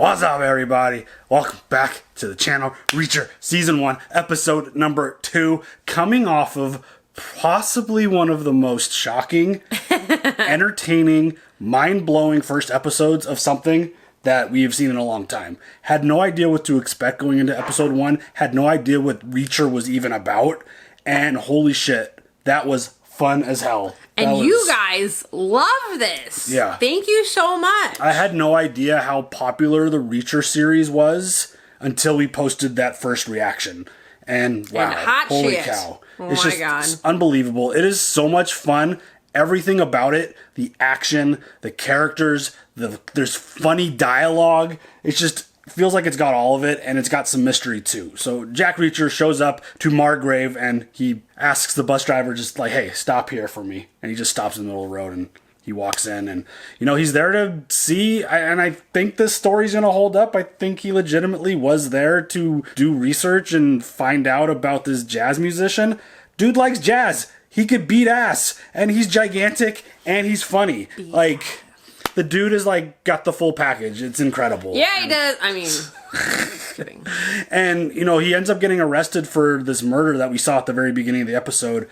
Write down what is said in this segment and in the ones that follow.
What's up, everybody? Welcome back to the channel. Reacher Season 1, Episode number 2, coming off of possibly one of the most shocking, entertaining, mind-blowing first episodes of something that we've seen in a long time. Had no idea what to expect going into Episode 1, had no idea what Reacher was even about, and holy shit, that was fun as hell. And you guys love this. Yeah. Thank you so much. I had no idea how popular the Reacher series was until we posted that first reaction. And wow, and hot holy shit. cow. Oh it's my just God. It's unbelievable. It is so much fun. Everything about it, the action, the characters, there's funny dialogue. It's just feels like it's got all of it, and it's got some mystery too. So Jack Reacher shows up to Margrave, and he asks the bus driver just like, hey, stop here for me. And he just stops in the middle of the road, and he walks in, and he's there to see, and I think this story's gonna hold up. I think he legitimately was there to do research and find out about this jazz musician. Dude likes jazz. He could beat ass, and he's gigantic, and he's funny. Like, the dude is like got the full package. It's incredible. Yeah, he does. I mean, kidding. And he ends up getting arrested for this murder that we saw at the very beginning of the episode.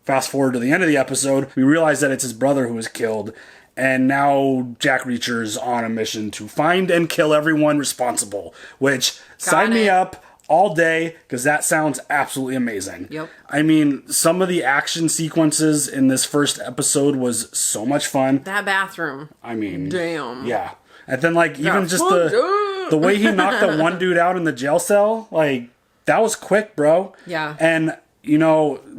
Fast forward to the end of the episode, we realize that it's his brother who was killed. And now Jack Reacher's on a mission to find and kill everyone responsible. Which, sign me up all day, because that sounds absolutely amazing. Yep. I mean, some of the action sequences in this first episode was so much fun. That bathroom. I mean, damn. Yeah. And then, like, even just the way he knocked the one dude out in the jail cell, like, that was quick, bro. Yeah. And,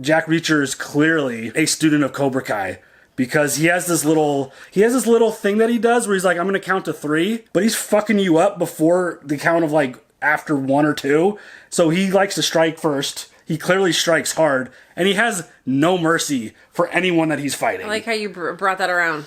Jack Reacher is clearly a student of Cobra Kai. Because he has this little thing that he does where he's like, I'm going to count to 3, but he's fucking you up before the count of, like, after 1 or 2. So he likes to strike first. He clearly strikes hard. And he has no mercy for anyone that he's fighting. I like how you brought that around.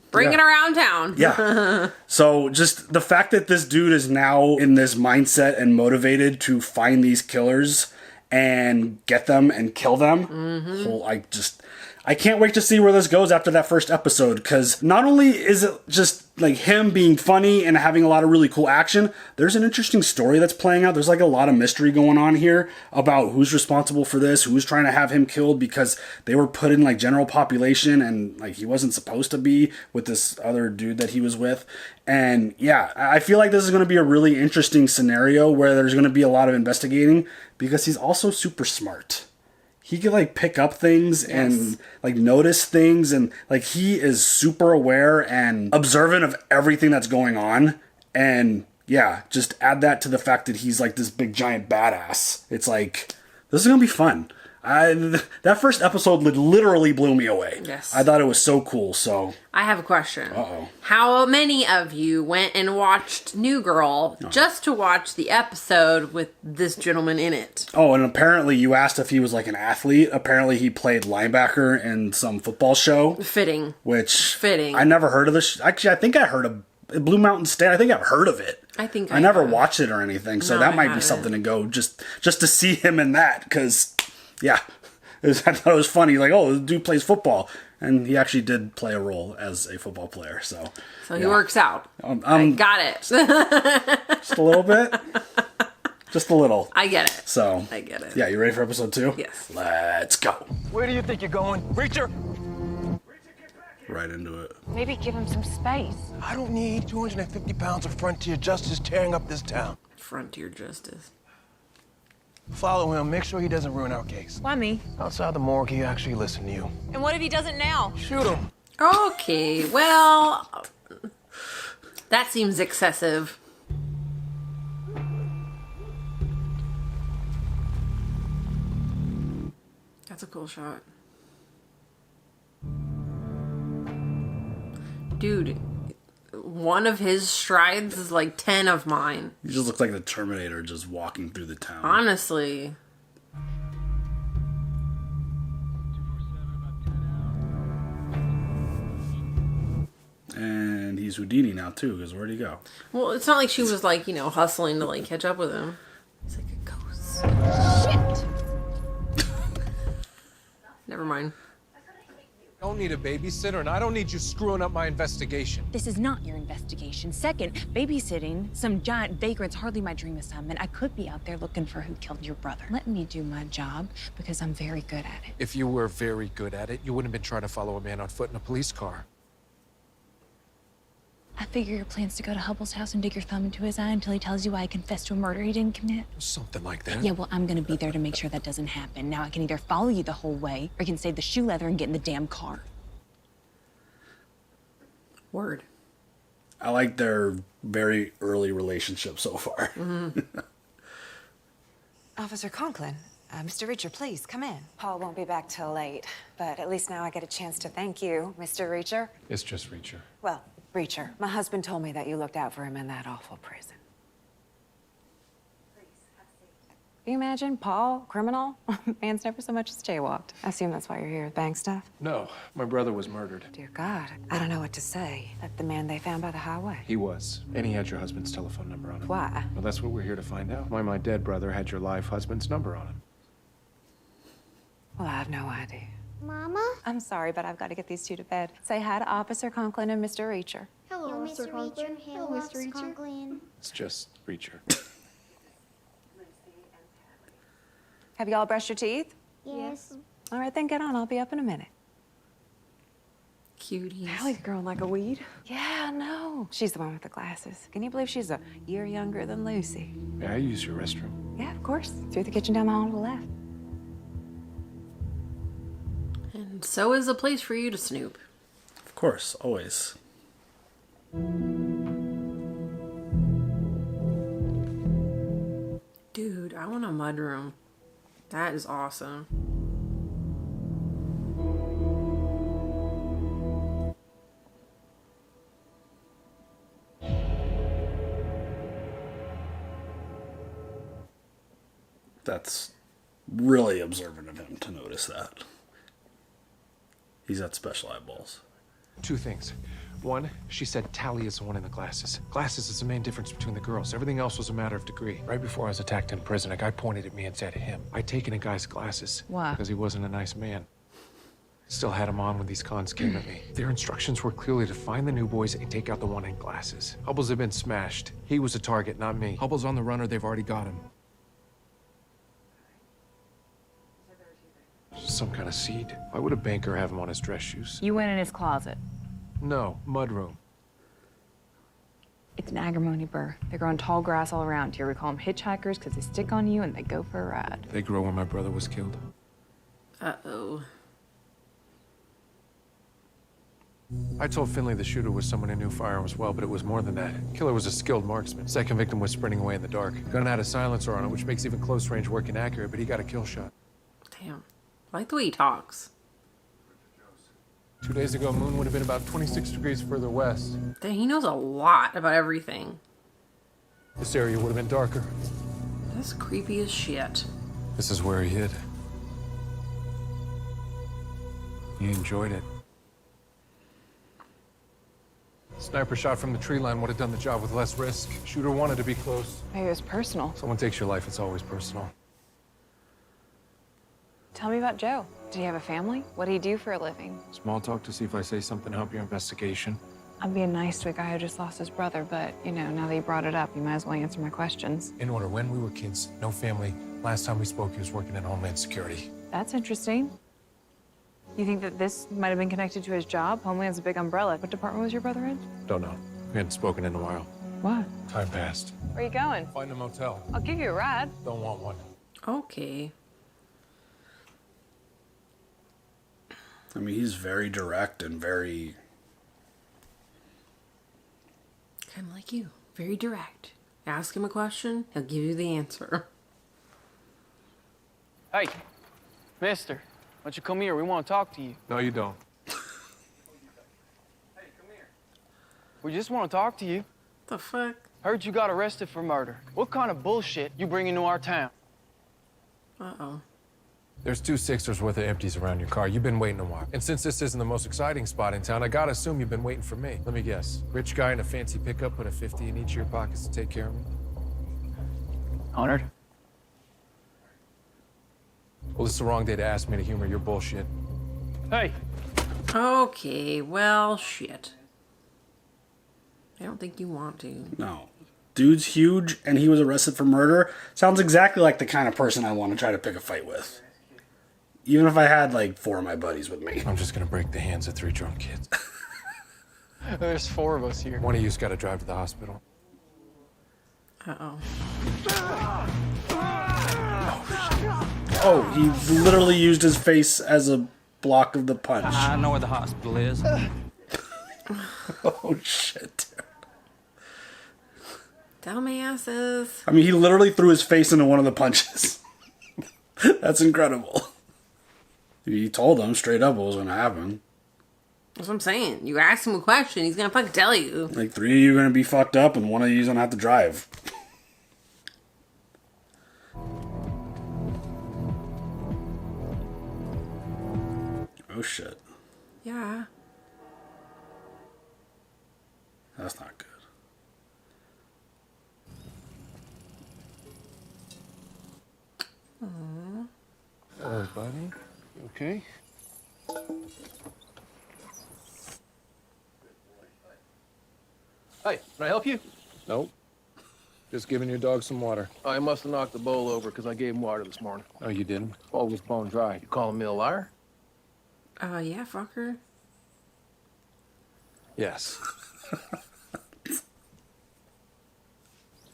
Bring it around town. Yeah. So just the fact that this dude is now in this mindset and motivated to find these killers and get them and kill them. Mm-hmm. I can't wait to see where this goes after that first episode, because not only is it just like him being funny and having a lot of really cool action, there's an interesting story that's playing out. There's like a lot of mystery going on here about who's responsible for this, who's trying to have him killed, because they were put in like general population and like he wasn't supposed to be with this other dude that he was with. And yeah, I feel like this is going to be a really interesting scenario where there's going to be a lot of investigating, because he's also super smart. He can like pick up things and like notice things, and like he is super aware and observant of everything that's going on. And yeah, just add that to the fact that he's like this big giant badass. It's like, this is gonna be fun. That first episode literally blew me away. Yes. I thought it was so cool. So I have a question. Uh-oh. How many of you went and watched New Girl just to watch the episode with this gentleman in it? Oh, and apparently you asked if he was like an athlete. Apparently he played linebacker in some football show. Fitting. I never heard of this. Actually, I think I heard of Blue Mountain State. I think I've heard of it. I never watched it or anything, so that might be something to go just to see him in that, because yeah, I thought it was funny. Like, oh, the dude plays football, and he actually did play a role as a football player. So he works out. I got it. Just a little bit. Just a little. I get it. So I get it. Yeah, you ready for episode 2? Yes. Let's go. Where do you think you're going? Reacher! Right into it. Maybe give him some space. I don't need 250 pounds of frontier justice tearing up this town. Frontier justice. Follow him. Make sure he doesn't ruin our case. Why me? Outside the morgue, he actually listened to you. And what if he doesn't now? Shoot him. Okay, well, that seems excessive. That's a cool shot. Dude, one of his strides is like 10 of mine. You just look like the Terminator just walking through the town. Honestly. And he's Houdini now too, because where'd he go? Well, it's not like she was like, hustling to like catch up with him. He's like a ghost. Shit! Never mind. I don't need a babysitter, and I don't need you screwing up my investigation. This is not your investigation. Second, babysitting some giant vagrant's hardly my dream assignment. I could be out there looking for who killed your brother. Let me do my job because I'm very good at it. If you were very good at it, you wouldn't have been trying to follow a man on foot in a police car. I figure your plan's to go to Hubble's house and dig your thumb into his eye until he tells you why he confessed to a murder he didn't commit. Something like that. Yeah, well, I'm gonna be there to make sure that doesn't happen. Now, I can either follow you the whole way, or I can save the shoe leather and get in the damn car. Word. I like their very early relationship so far. Officer Conklin, Mr. Reacher, please come in. Paul won't be back till late, but at least now I get a chance to thank you, Mr. Reacher. It's just Reacher. Well, Reacher, my husband told me that you looked out for him in that awful prison. Can you imagine? Paul, criminal? Man's never so much as jaywalked. I assume that's why you're here with bank stuff? No, my brother was murdered. Dear God, I don't know what to say. That the man they found by the highway? He was. And he had your husband's telephone number on him. Why? Well, that's what we're here to find out. Why my dead brother had your live husband's number on him. Well, I have no idea. Mama? I'm sorry, but I've got to get these two to bed. Say hi to Officer Conklin and Mr. Reacher. Hello, Mr. Conklin. Hello, Mr. Conklin. It's just Reacher. Have you all brushed your teeth? Yes. All right, then get on. I'll be up in a minute. Cuties. Allie's growing like a weed. Yeah, I know. She's the one with the glasses. Can you believe she's a year younger than Lucy? May I use your restroom? Yeah, of course. Through the kitchen down the hall to the left. And so is a place for you to snoop. Of course, always. Dude, I want a mudroom. That is awesome. That's really observant of him to notice that. He's got special eyeballs. Two things. One, she said Tally is the one in the glasses. Glasses is the main difference between the girls. Everything else was a matter of degree. Right before I was attacked in prison, a guy pointed at me and said him. I'd taken a guy's glasses. Why? Because he wasn't a nice man. Still had him on when these cons came at me. Their instructions were clearly to find the new boys and take out the one in glasses. Hubble's had been smashed. He was a target, not me. Hubble's on the run or they've already got him. Some kind of seed. Why would a banker have him on his dress shoes? You went in his closet. No, mudroom. It's an agrimony burr. They're growing tall grass all around here. We call them hitchhikers because they stick on you and they go for a ride. They grow where my brother was killed. Uh-oh. I told Finley the shooter was someone who knew firearms well, but it was more than that. Killer was a skilled marksman. Second victim was sprinting away in the dark. Gun had a silencer on it, which makes even close range work inaccurate, but he got a kill shot. Damn. I like the way he talks. 2 days ago, Moon would have been about 26 degrees further west. Dang, he knows a lot about everything. This area would have been darker. That's creepy as shit. This is where he hid. He enjoyed it. Sniper shot from the tree line would have done the job with less risk. Shooter wanted to be close. Maybe it was personal. Someone takes your life, it's always personal. Tell me about Joe. Did he have a family? What did he do for a living? Small talk to see if I say something to help your investigation. I'm being nice to a guy who just lost his brother, but, you know, now that you brought it up, you might as well answer my questions. In order, when we were kids, no family. Last time we spoke, he was working in Homeland Security. That's interesting. You think that this might have been connected to his job? Homeland's a big umbrella. What department was your brother in? Don't know. We hadn't spoken in a while. What? Time passed. Where are you going? Find a motel. I'll give you a ride. Don't want one. Okay. I mean, he's very direct and very... Kind of like you. Very direct. Ask him a question, he'll give you the answer. Hey, mister, why don't you come here? We want to talk to you. No, you don't. Hey, come here. We just want to talk to you. The fuck? Heard you got arrested for murder. What kind of bullshit you bring into our town? Uh-oh. There's 2 Sixers worth of empties around your car. You've been waiting a while. And since this isn't the most exciting spot in town, I gotta assume you've been waiting for me. Let me guess. Rich guy in a fancy pickup put a 50 in each of your pockets to take care of me? 100. Well, this is the wrong day to ask me to humor your bullshit. Hey, Okay, well, shit. I don't think you want to. No. Dude's huge, and he was arrested for murder. Sounds exactly like the kind of person I want to try to pick a fight with. Even if I had, like, 4 of my buddies with me. I'm just gonna break the hands of 3 drunk kids. There's 4 of us here. One of you's gotta drive to the hospital. Uh-oh. Oh, he literally used his face as a block of the punch. I know where the hospital is. Oh, shit. Dumbasses. I mean, he literally threw his face into one of the punches. That's incredible. He told them straight up what was going to happen. That's what I'm saying. You ask him a question, he's gonna fucking tell you. Like, 3 of you are going to be fucked up, and 1 of you's going to have to drive. Oh, shit. Yeah. That's not good. Hello, buddy. You okay? Hey, can I help you? Nope. Just giving your dog some water. I must have knocked the bowl over because I gave him water this morning. Oh, you didn't? Bowl was bone dry. You calling me a liar? Yeah, fucker. Yes.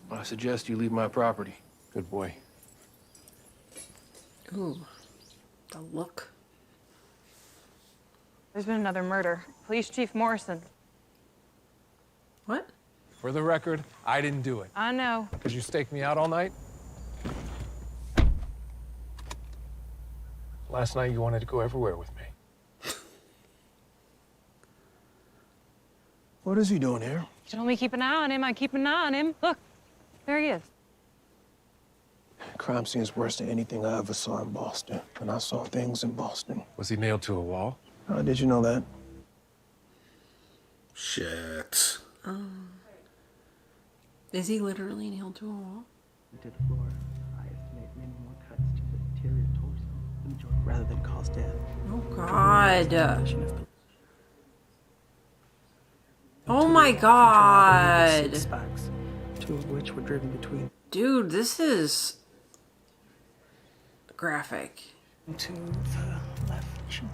I suggest you leave my property. Good boy. Ooh. The look. There's been another murder. Police Chief Morrison. What? For the record, I didn't do it. I know. Because you staked me out all night? Last night you wanted to go everywhere with me. What is he doing here? You told me keep an eye on him. I keep an eye on him. Look, there he is. Crime scene is worse than anything I ever saw in Boston. And I saw things in Boston. Was he nailed to a wall? How did you know that? Shit. Is he literally nailed to a wall? To the floor. I estimate many more cuts to the interior torso, rather than cause death. Oh, God. Oh, my God. Spikes, 2 of which were driven between. Dude, this is graphic. To the left cheek.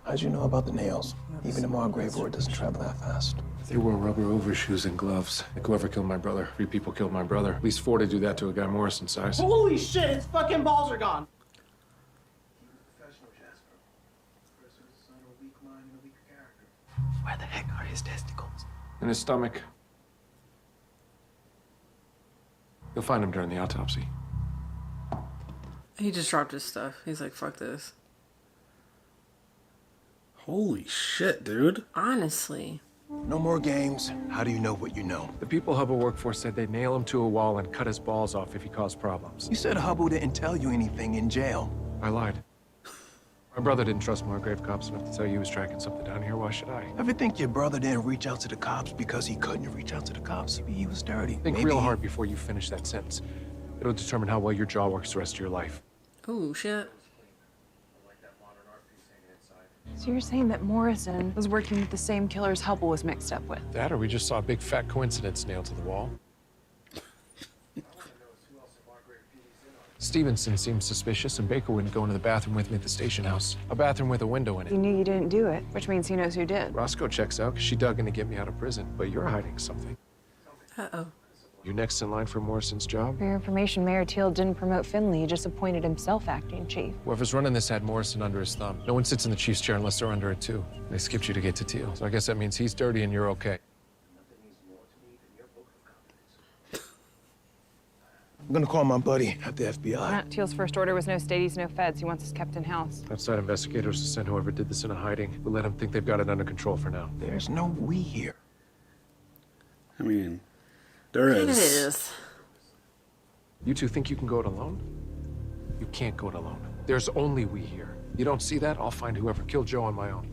How'd you know about the nails? Even in Margrave, where it doesn't travel that fast. They wore rubber overshoes and gloves. Like whoever killed my brother. 3 people killed my brother. At least 4 to do that to a guy Morrison size. Holy shit, his fucking balls are gone. Where the heck are his testicles? In his stomach. You'll find him during the autopsy. He just dropped his stuff. He's like, fuck this. Holy shit, dude. Honestly. No more games. How do you know what you know? The people Hubble worked for said they'd nail him to a wall and cut his balls off if he caused problems. You said Hubble didn't tell you anything in jail. I lied. My brother didn't trust Margrave cops enough to tell you he was tracking something down here. Why should I? Ever think your brother didn't reach out to the cops because he couldn't reach out to the cops? Maybe he was dirty. Think Maybe real hard before you finish that sentence. It'll determine how well your jaw works the rest of your life. Ooh, shit. So you're saying that Morrison was working with the same killers Hubble was mixed up with? That, or we just saw a big fat coincidence nailed to the wall. Stevenson seemed suspicious, and Baker wouldn't go into the bathroom with me at the station house. A bathroom with a window in He it. knew you didn't do it, which means he knows who did. Roscoe checks out because she dug in to get me out of prison, but you're hiding something. Uh-oh. You're next in line for Morrison's job? For your information, Mayor Teal didn't promote Finley. He just appointed himself acting chief. Whoever's running this had Morrison under his thumb. No one sits in the chief's chair unless they're under it, too. They skipped you to get to Teal. So I guess that means he's dirty and you're okay. I'm gonna call my buddy at the FBI. Teal's first order was no stadies, no feds. He wants us kept in-house. Outside investigators will send whoever did this into hiding. We'll let them think they've got it under control for now. There's no we here. I mean, there It is. is. You two think you can go it alone? You can't go it alone. There's only we here. You don't see that? I'll find whoever killed Joe on my own.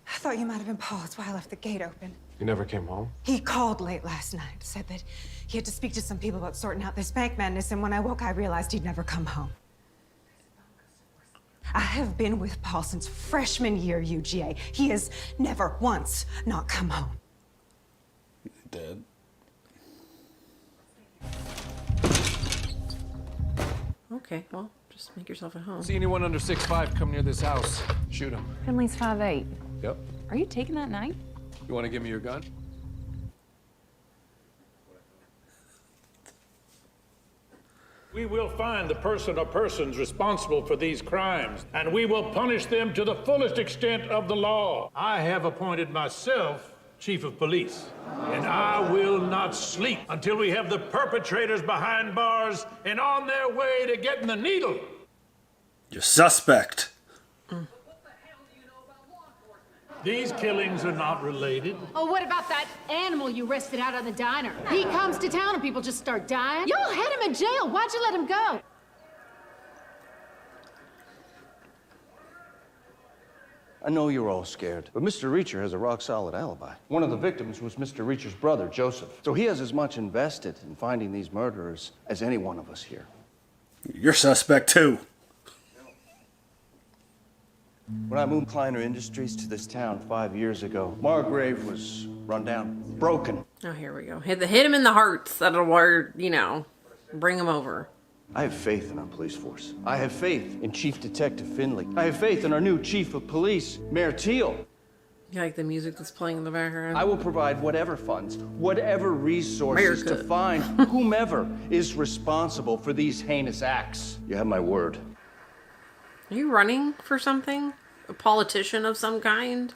I thought you might have been Paul. That's why I left the gate open. You never came home? He called late last night, said that he had to speak to some people about sorting out this bank madness, and when I woke, I realized he'd never come home. I have been with Paul since freshman year UGA. He has never once not come home. Dead. Okay, well, just make yourself at home. See anyone under 6'5" come near this house, shoot him. Finley's 5'8". Yep. Are you taking that knife? You want to give me your gun? We will find the person or persons responsible for these crimes, and we will punish them to the fullest extent of the law. I have appointed myself Chief of Police, and I will not sleep until we have the perpetrators behind bars and on their way to getting the needle. You're suspect. These killings are not related. Oh, what about that animal you arrested out on the diner? He comes to town and people just start dying. Y'all had him in jail. Why'd you let him go? I know you're all scared, but Mr. Reacher has a rock-solid alibi. One of the victims was Mr. Reacher's brother, Joseph. So he has as much invested in finding these murderers as any one of us here. You're suspect too. When I moved Kleiner Industries to this town 5 years ago, Margrave was run down, broken. Oh, here we go. Hit him in the hearts. That'll, bring him over. I have faith in our police force. I have faith in Chief Detective Finley. I have faith in our new Chief of Police, Mayor Teal. You like the music that's playing in the background? I will provide whatever funds, whatever resources to find whomever is responsible for these heinous acts. You have my word. Are you running for something? A politician of some kind?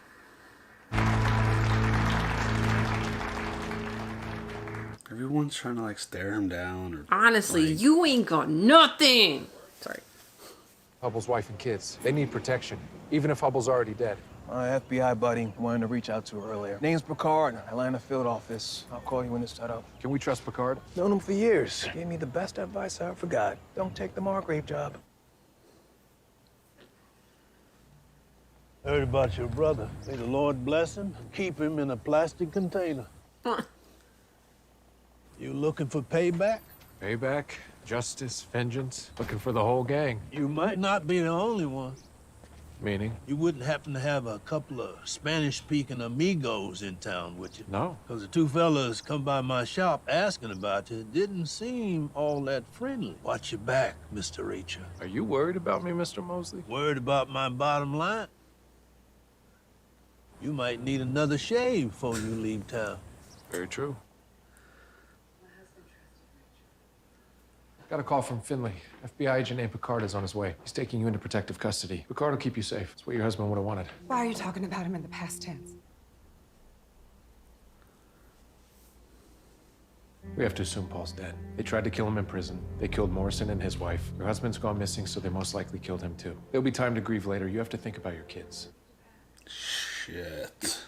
Everyone's trying to stare him down. Or Honestly, you ain't got nothing. Sorry. Hubble's wife and kids. They need protection, even if Hubble's already dead. My FBI buddy wanted to reach out to her earlier. Name's Picard, Atlanta field office. I'll call you when it's set up. Can we trust Picard? Known him for years. Gave me the best advice I ever got. Don't take the Margrave job. Heard about your brother. May the Lord bless him and keep him in a plastic container. You looking for payback? Payback, justice, vengeance, looking for the whole gang. You might not be the only one. Meaning? You wouldn't happen to have a couple of Spanish-speaking amigos in town, would you? No. Because the two fellas come by my shop asking about you. Didn't seem all that friendly. Watch your back, Mr. Reacher. Are you worried about me, Mr. Mosley? Worried about my bottom line? You might need another shave before you leave town. Very true. Got a call from Finley. FBI agent named Picard is on his way. He's taking you into protective custody. Picard will keep you safe. It's what your husband would have wanted. Why are you talking about him in the past tense? We have to assume Paul's dead. They tried to kill him in prison. They killed Morrison and his wife. Your husband's gone missing, so they most likely killed him too. There'll be time to grieve later. You have to think about your kids. Shit.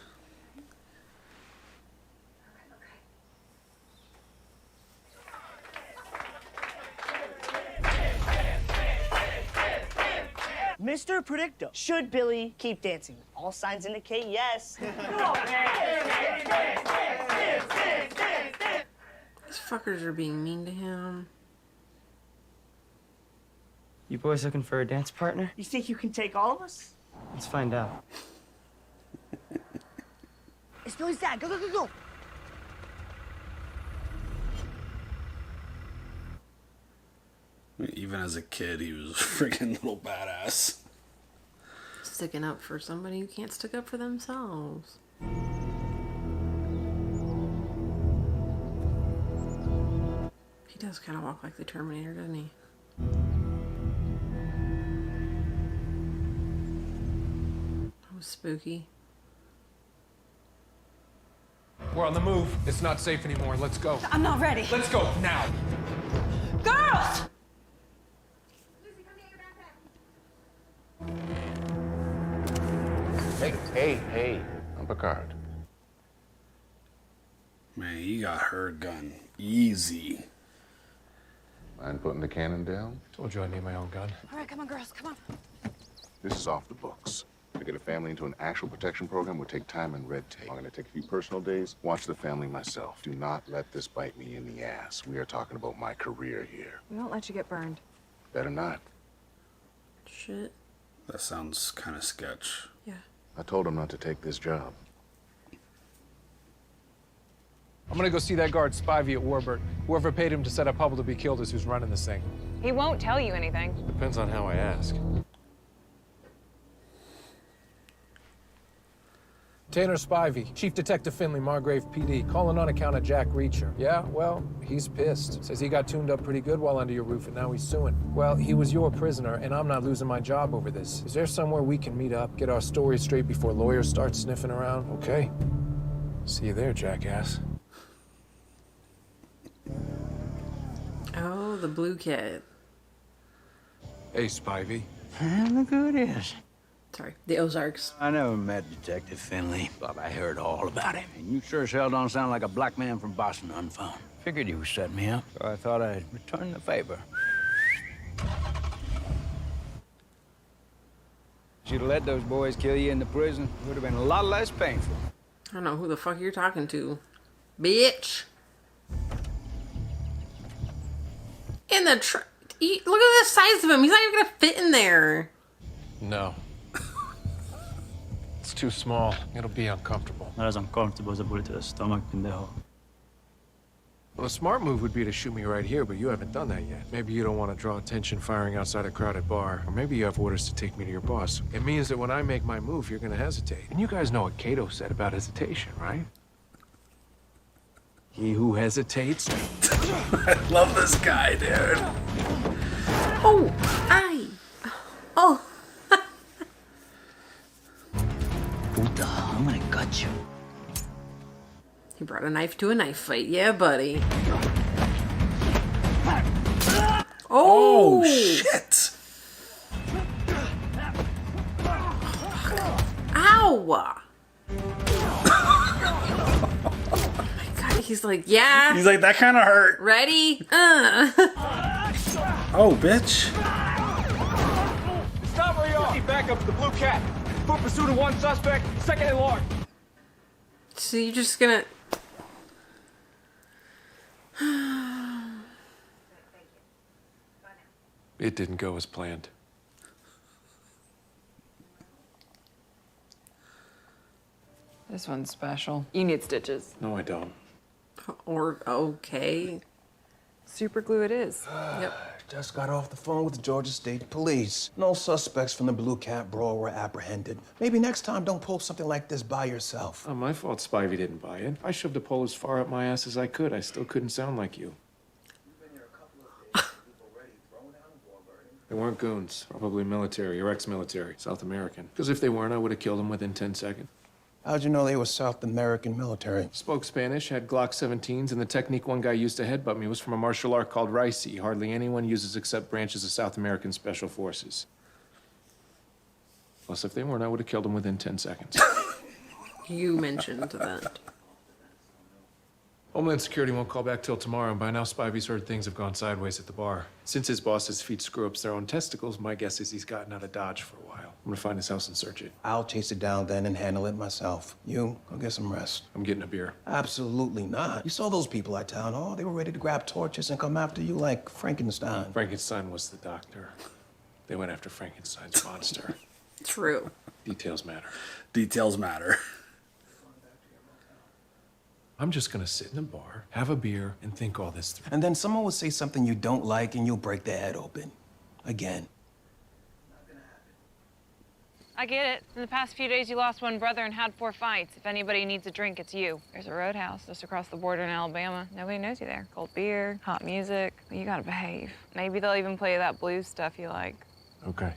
Mr. Predicto, should Billy keep dancing? All signs indicate yes. These fuckers are being mean to him. You boys looking for a dance partner? You think you can take all of us? Let's find out. It's Billy's dad. Go, go, go, go. Even as a kid, he was a freaking little badass. Sticking up for somebody who can't stick up for themselves. He does kind of walk like the Terminator, doesn't he? That was spooky. We're on the move. It's not safe anymore. Let's go. I'm not ready. Let's go now. Girls! Hey, I'm Picard. Man, he got her gun easy. Mind putting the cannon down? Told you I need my own gun. All right, come on, girls, come on. This is off the books. To get a family into an actual protection program would take time and red tape. I'm gonna take a few personal days, watch the family myself. Do not let this bite me in the ass. We are talking about my career here. We won't let you get burned. Better not. Shit. That sounds kind of sketch. Yeah. I told him not to take this job. I'm gonna go see that guard Spivey at Warburton. Whoever paid him to set up Hubble to be killed is who's running this thing. He won't tell you anything. Depends on how I ask. Tanner Spivey, Chief Detective Finley, Margrave PD, calling on account of Jack Reacher. Yeah, well, he's pissed. Says he got tuned up pretty good while under your roof and now he's suing. Well, he was your prisoner and I'm not losing my job over this. Is there somewhere we can meet up, get our story straight before lawyers start sniffing around? Okay. See you there, jackass. Oh, the blue cat. Hey, Spivey. Look who it is. Sorry, the Ozarks. I never met Detective Finley, but I heard all about him. And you sure as hell don't sound like a black man from Boston unfound. Figured he was setting me up, so I thought I'd return the favor. If you'd have let those boys kill you in the prison, it would have been a lot less painful. I don't know who the fuck you're talking to. Bitch. In the look at the size of him. He's not even gonna fit in there. No. It's too small. It'll be uncomfortable. Not as uncomfortable as a bullet to the stomach, pendejo. Well, a smart move would be to shoot me right here, but you haven't done that yet. Maybe you don't want to draw attention firing outside a crowded bar, or maybe you have orders to take me to your boss. It means that when I make my move, you're going to hesitate. And you guys know what Cato said about hesitation, right? He who hesitates. I love this guy, dude. Oh, aye. Oh. Puta, I'm gonna gut you. He brought a knife to a knife fight. Yeah, buddy. Oh, shit. Ow. Oh my god, he's like, yeah. He's like, that kind of hurt. Ready? Oh, bitch. Stop where you are. Need backup to the Blue Cat. Full pursuit of one suspect, second and large. So you're just gonna... It didn't go as planned. This one's special. You need stitches. No, I don't. Or, okay. Super glue it is. Yep. Just got off the phone with the Georgia State Police. No suspects from the Blue Cat brawl were apprehended. Maybe next time don't pull something like this by yourself. Oh, my fault Spivey didn't buy it. I shoved a pole as far up my ass as I could. I still couldn't sound like you. They weren't goons. Probably military or ex-military. South American. Because if they weren't, I would have killed them within 10 seconds. How'd you know they were South American military? Spoke Spanish, had Glock 17s, and the technique one guy used to headbutt me was from a martial art called Ricey. Hardly anyone uses except branches of South American Special Forces. Plus, if they weren't, I would have killed them within 10 seconds. You mentioned that. Homeland Security won't call back till tomorrow, and by now Spivey's heard things have gone sideways at the bar. Since his boss's feet screw up their own testicles, my guess is he's gotten out of Dodge for a while. I'm gonna find his house and search it. I'll chase it down then and handle it myself. You, go get some rest. I'm getting a beer. Absolutely not. You saw those people at town hall. They were ready to grab torches and come after you like Frankenstein. Frankenstein was the doctor. They went after Frankenstein's monster. True. Details matter. Details matter. I'm just gonna sit in a bar, have a beer, and think all this through. And then someone will say something you don't like and you'll break their head open. Again. I get it. In the past few days, you lost one brother and had 4 fights. If anybody needs a drink, it's you. There's a roadhouse just across the border in Alabama. Nobody knows you there. Cold beer, hot music. You gotta behave. Maybe they'll even play that blues stuff you like. Okay.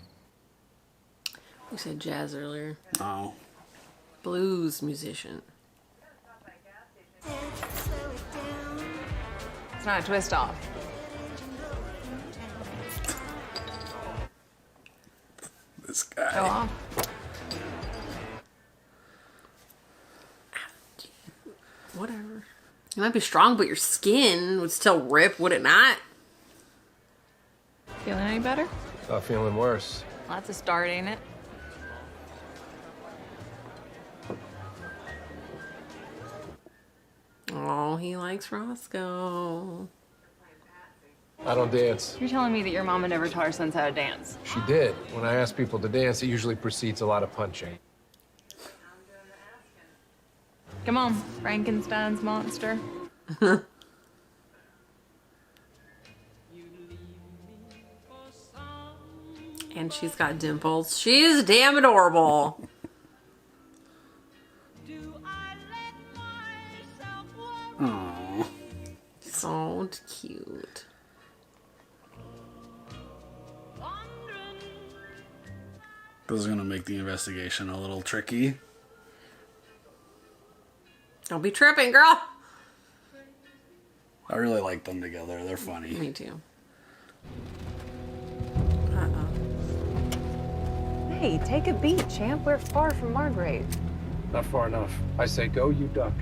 You said jazz earlier. Oh. Blues musician. It's not a twist off. This guy. Go on. Whatever. You might be strong, but your skin would still rip, would it not? Feeling any better? Feeling worse. Well, that's a start, ain't it? Oh, he likes Roscoe. I don't dance. You're telling me that your mama never taught her sons how to dance? She did. When I ask people to dance, it usually precedes a lot of punching. Come on, Frankenstein's monster. And she's got dimples. She's damn adorable. Aww. So cute. This is gonna make the investigation a little tricky. Don't be tripping, girl. I really like them together. They're funny. Me too. Hey, take a beat, champ. We're far from Margrave. Not far enough. I say go, you duck.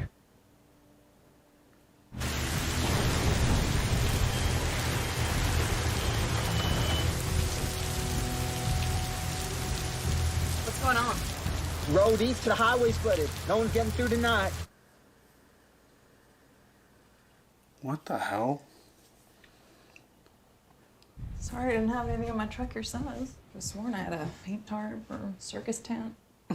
What's going on? Road east to the highway's flooded. No one's getting through tonight. What the hell? Sorry I didn't have anything in my truck your son was. I was sworn I had a paint tarp or circus tent. I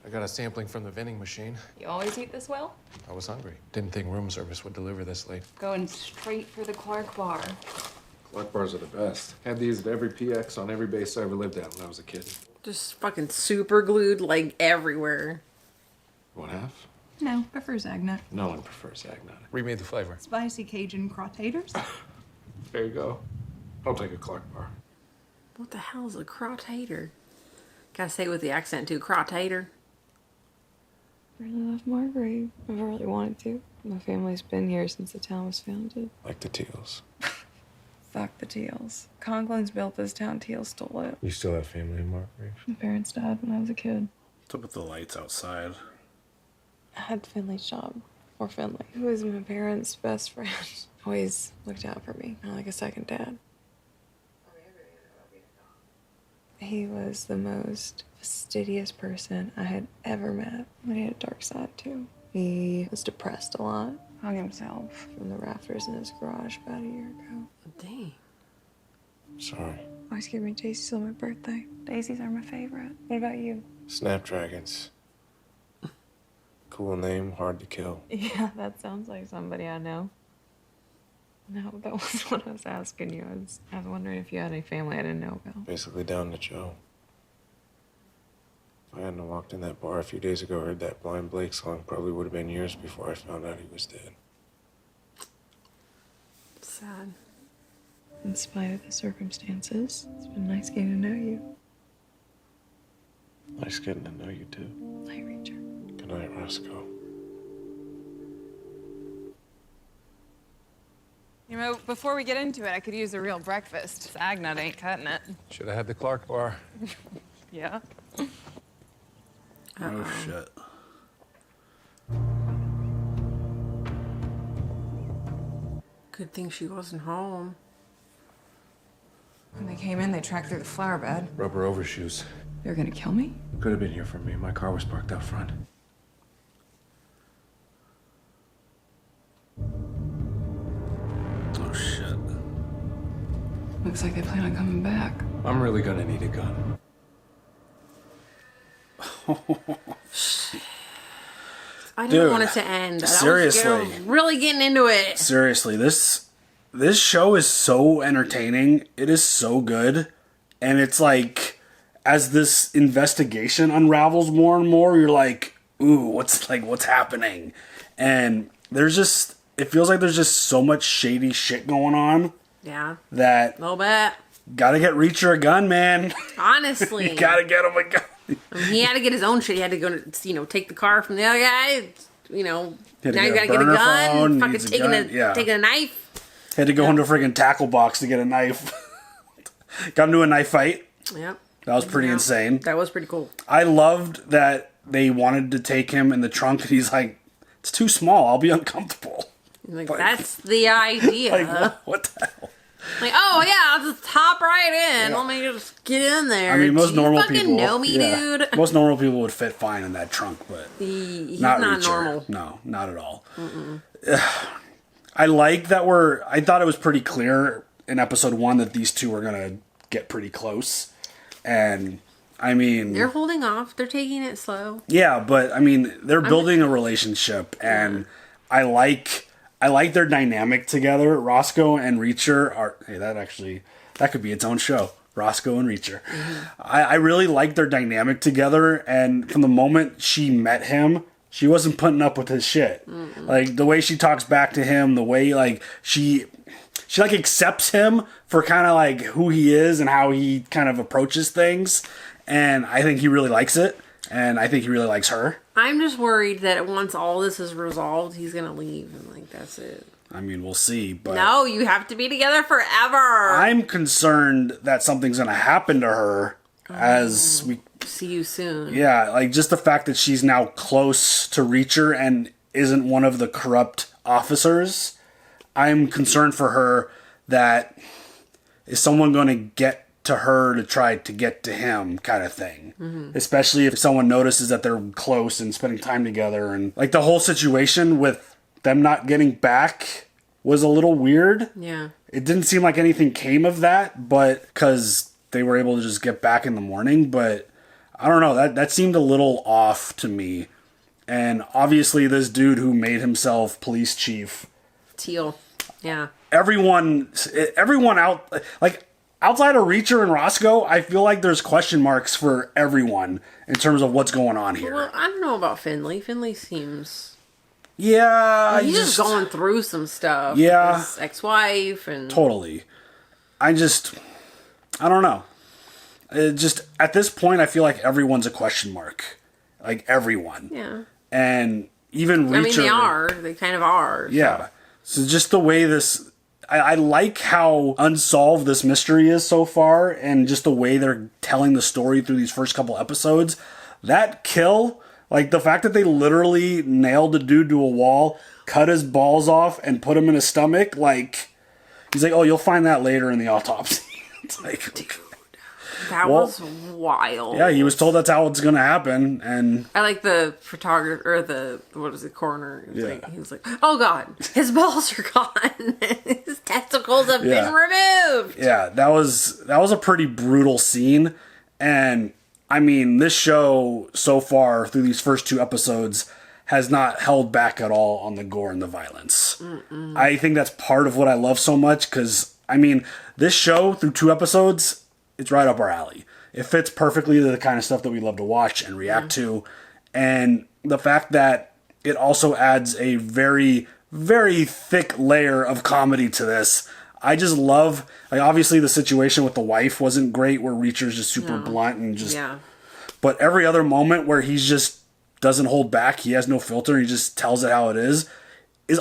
got a sampling from the vending machine. You always eat this well? I was hungry. Didn't think room service would deliver this late. Going straight for the Clark bar. Clark bars are the best. Had these at every PX on every base I ever lived at when I was a kid. Just fucking super glued like everywhere. One half? No, prefer Zagnut. No one prefers eggnog. Read me the flavor. Spicy Cajun crottators. There you go. I'll take a Clark bar. What the hell is a crottator? Gotta say it with the accent too. Crottator. Really love Margrave. I've really wanted to. My family's been here since the town was founded. Like the Teals. Fuck the Teals. Conklins built this town, Teals stole it. You still have family in Margrave? My parents died when I was a kid. What's up with the lights outside? I had Finley's job. Or Finley, who was my parents' best friend. Always looked out for me, kind of like a second dad. He was the most fastidious person I had ever met. But he had a dark side, too. He was depressed a lot. Hung himself from the rafters in his garage about a year ago. Dang. Sorry. Always give me daisies on my birthday. Daisies are my favorite. What about you? Snapdragons. Cool name, hard to kill. Yeah, that sounds like somebody I know. No, that wasn't what I was asking you. I was wondering if you had any family I didn't know about. Basically down to Joe. If I hadn't walked in that bar a few days ago, heard that Blind Blake song, probably would have been years before I found out he was dead. Sad. In spite of the circumstances, it's been nice getting to know you. Nice getting to know you too. Night, Ranger. Good night, Roscoe. You know, before we get into it, I could use a real breakfast. Zagnut ain't cutting it. Should have had the Clark bar. Yeah. Oh, shit. Good thing she wasn't home. When they came in, they tracked through the flower bed. Rubber overshoes. They were gonna kill me? Could have been here for me. My car was parked out front. Oh, shit. Looks like they plan on coming back. I'm really gonna need a gun. I Dude, didn't want it to end. seriously. I was really getting into it. Seriously, this show is so entertaining. It is so good. And it's like, as this investigation unravels more and more, you're like, ooh, what's happening? And it feels like there's just so much shady shit going on. Yeah. That A little bit. gotta get Reacher a gun, man. Honestly. You gotta get him a gun. I mean, he had to get his own shit. He had to go to, take the car from the other guy. Now Had you to gotta get a get a burner gun. phone, Fucking needs a taking gun, yeah. taking a knife. Had to go into a freaking tackle box to get a knife. Got into a knife fight. Yep. That was pretty insane. That was pretty cool. I loved that they wanted to take him in the trunk, and he's like, it's too small. I'll be uncomfortable. Like, that's the idea. Like, what the hell? Like, oh yeah, I'll just hop right in. Let me just get in there. I mean, most Do you normal fucking people know me, dude. Most normal people would fit fine in that trunk, but He's not not Reacher. normal. No, not at all. Mm-mm. I like that I thought it was pretty clear in episode 1 that these two are going to get pretty close. And, I mean... They're holding off. They're taking it slow. Yeah, but, I mean, they're building a relationship, and I like their dynamic together. Roscoe and Reacher are... Hey, that could be its own show. Roscoe and Reacher. Mm-hmm. I really like their dynamic together, and from the moment she met him, she wasn't putting up with his shit. Mm-mm. Like, the way she talks back to him, the way, like, she like accepts him for kind of like who he is and how he kind of approaches things, and I think he really likes it, and I think he really likes her. I'm just worried that once all this is resolved, he's gonna leave, and like, that's it. I mean, we'll see, but... No, you have to be together forever! I'm concerned that something's gonna happen to her as we... See you soon. Yeah, like, just the fact that she's now close to Reacher and isn't one of the corrupt officers. I'm concerned for her that is someone going to get to her to try to get to him kind of thing. Mm-hmm. Especially if someone notices that they're close and spending time together. And like the whole situation with them not getting back was a little weird. Yeah. It didn't seem like anything came of that, but because they were able to just get back in the morning. But I don't know, that seemed a little off to me. And obviously this dude who made himself police chief... Teal. Yeah. Everyone out, like, outside of Reacher and Roscoe, I feel like there's question marks for everyone in terms of what's going on here. Well, I don't know about Finley. Finley seems... Yeah. He's just going through some stuff. Yeah. His ex-wife and... Totally. I don't know. At this point, I feel like everyone's a question mark. Like, everyone. Yeah. And even Reacher... I mean, they are. They kind of are. Yeah. So just the way this... I like how unsolved this mystery is so far, and just the way they're telling the story through these first couple episodes. That kill, like the fact that they literally nailed the dude to a wall, cut his balls off, and put him in his stomach, like... He's like, oh, you'll find that later in the autopsy. It's like... Dude, that was wild. Yeah, he was told that's how it's going to happen, and... I like the photographer, or the coroner. He was like, oh God, his balls are gone. His testicles have been removed. Yeah, that was a pretty brutal scene, and I mean, this show so far, through these first 2 episodes, has not held back at all on the gore and the violence. Mm-mm. I think that's part of what I love so much, because, I mean, this show, through 2 episodes... It's right up our alley. It fits perfectly to the kind of stuff that we love to watch and react to. And the fact that it also adds a very, very thick layer of comedy to this. I just love... Like, obviously, the situation with the wife wasn't great, where Reacher's just super blunt and just... Yeah. But every other moment where he's just doesn't hold back, he has no filter, he just tells it how it is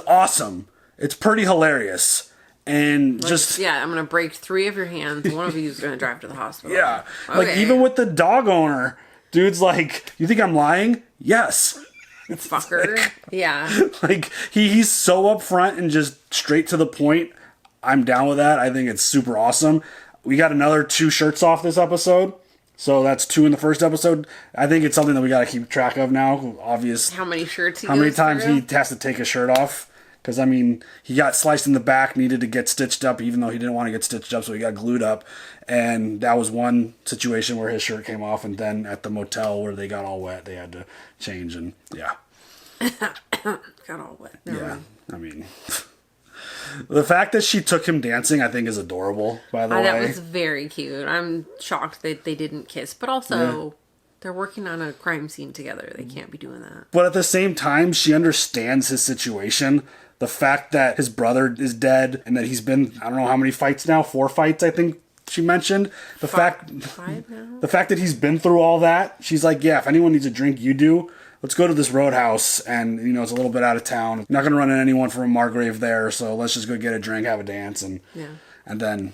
awesome. It's pretty hilarious. And like, just... Yeah, I'm going to break 3 of your hands. One of you is going to drive to the hospital. Yeah. Okay. Like, even with the dog owner, dude's like, you think I'm lying? Yes. Fucker. Like, yeah. Like, he's so upfront and just straight to the point. I'm down with that. I think it's super awesome. We got another 2 shirts off this episode. So that's 2 in the first episode. I think it's something that we got to keep track of now. Obvious. How many shirts How many times he has to take his shirt off. Because, I mean, he got sliced in the back, needed to get stitched up, even though he didn't want to get stitched up, so he got glued up. And that was one situation where his shirt came off, and then at the motel where they got all wet, they had to change, and yeah. Got all wet. Yeah, I mean... The fact that she took him dancing, I think, is adorable, by the way. That was very cute. I'm shocked that they didn't kiss, but also... They're working on a crime scene together. They can't be doing that. But at the same time, she understands his situation. The fact that his brother is dead and that he's been, I don't know how many fights now, 4 fights, I think she mentioned. The fact that he's been through all that, she's like, yeah, if anyone needs a drink, you do. Let's go to this roadhouse, and, you know, it's a little bit out of town. I'm not going to run into anyone from Margrave there, so let's just go get a drink, have a dance, and then,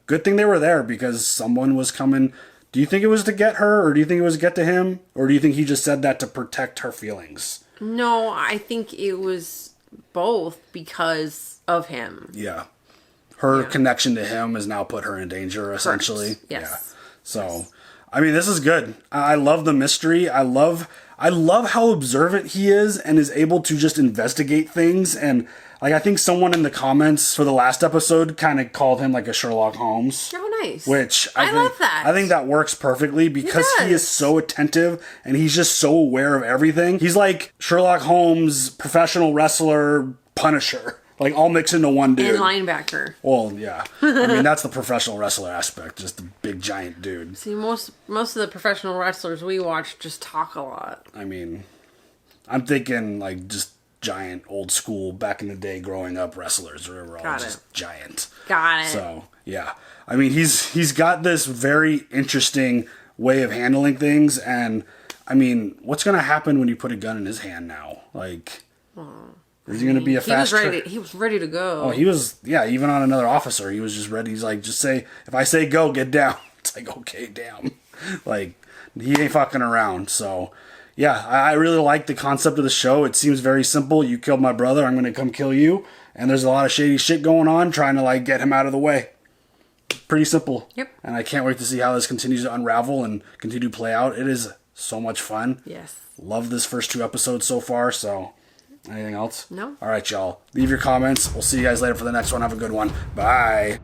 good thing they were there, because someone was coming. Do you think it was to get her, or do you think it was to get to him? Or do you think he just said that to protect her feelings? No, I think it was both because of him. Yeah. Her connection to him has now put her in danger, essentially. Correct. Yes. Yeah. So, I mean, this is good. I love the mystery. I love how observant he is and is able to just investigate things. And Like, I think someone in the comments for the last episode kind of called him like a Sherlock Holmes. Oh, nice. Which I love that. I think that works perfectly because he is so attentive and he's just so aware of everything. He's like Sherlock Holmes, professional wrestler, Punisher. Like, all mixed into one dude. And linebacker. Well, yeah. I mean, that's the professional wrestler aspect. Just a big, giant dude. See, most of the professional wrestlers we watch just talk a lot. I mean, I'm thinking, like, just giant, old school, back in the day, growing up wrestlers. Where we're all just giant. Got it. So, yeah. I mean, he's got this very interesting way of handling things. And, I mean, what's going to happen when you put a gun in his hand now? Like... Is he going to be a fast... He was ready to go. Oh, he was... Yeah, even on another officer, he was just ready. He's like, just say... If I say go, get down. It's like, okay, damn. Like, he ain't fucking around. So, yeah, I really like the concept of the show. It seems very simple. You killed my brother, I'm going to come kill you. And there's a lot of shady shit going on, trying to, like, get him out of the way. Pretty simple. Yep. And I can't wait to see how this continues to unravel and continue to play out. It is so much fun. Yes. Love this first 2 episodes so far, so... Anything else? No. All right, y'all. Leave your comments. We'll see you guys later for the next one. Have a good one. Bye.